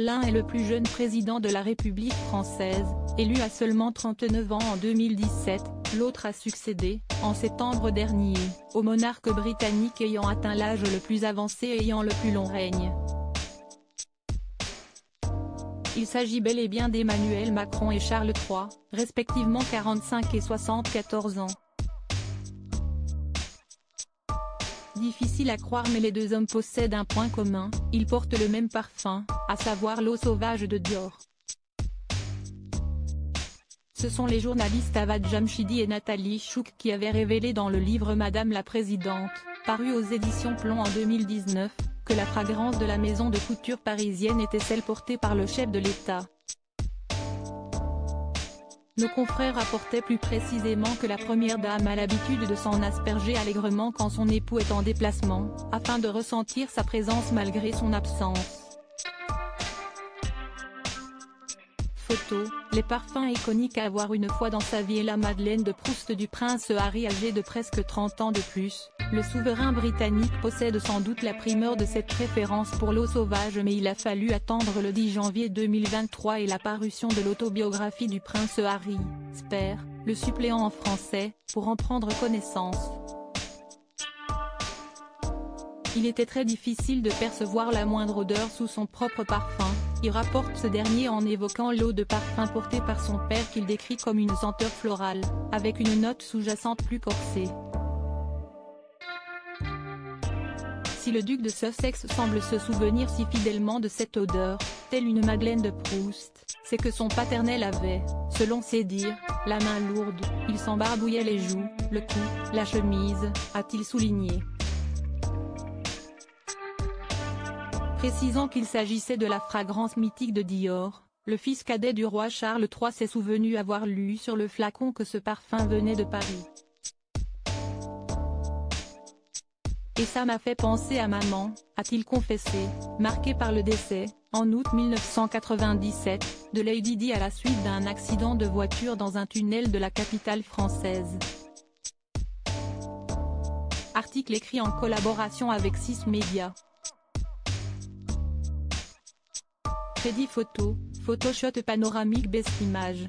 L'un est le plus jeune président de la République française, élu à seulement 39 ans en 2017, l'autre a succédé, en septembre dernier, au monarque britannique ayant atteint l'âge le plus avancé et ayant le plus long règne. Il s'agit bel et bien d'Emmanuel Macron et Charles III, respectivement 45 et 74 ans. Difficile à croire mais les deux hommes possèdent un point commun, ils portent le même parfum, à savoir l'eau sauvage de Dior. Ce sont les journalistes Avad Jamshidi et Nathalie Chouk qui avaient révélé dans le livre Madame la Présidente, paru aux éditions Plomb en 2019, que la fragrance de la maison de couture parisienne était celle portée par le chef de l'État. Nos confrères rapportaient plus précisément que la première dame a l'habitude de s'en asperger allègrement quand son époux est en déplacement, afin de ressentir sa présence malgré son absence. Photo, les parfums iconiques à avoir une fois dans sa vie et la Madeleine de Proust du prince Harry âgé de presque 30 ans de plus. Le souverain britannique possède sans doute la primeur de cette préférence pour l'eau sauvage mais il a fallu attendre le 10 janvier 2023 et la parution de l'autobiographie du prince Harry, Spare, le suppléant en français, pour en prendre connaissance. Il était très difficile de percevoir la moindre odeur sous son propre parfum, il rapporte ce dernier en évoquant l'eau de parfum portée par son père qu'il décrit comme une senteur florale, avec une note sous-jacente plus corsée. Si le duc de Sussex semble se souvenir si fidèlement de cette odeur, telle une Madeleine de Proust, c'est que son paternel avait, selon ses dires, la main lourde, il s'en barbouillait les joues, le cou, la chemise, a-t-il souligné. Précisant qu'il s'agissait de la fragrance mythique de Dior, le fils cadet du roi Charles III s'est souvenu avoir lu sur le flacon que ce parfum venait de Paris. Et ça m'a fait penser à maman, a-t-il confessé, marqué par le décès, en août 1997, de Lady Di à la suite d'un accident de voiture dans un tunnel de la capitale française. Article écrit en collaboration avec 6 médias. Crédit photo, Photoshop panoramique best image.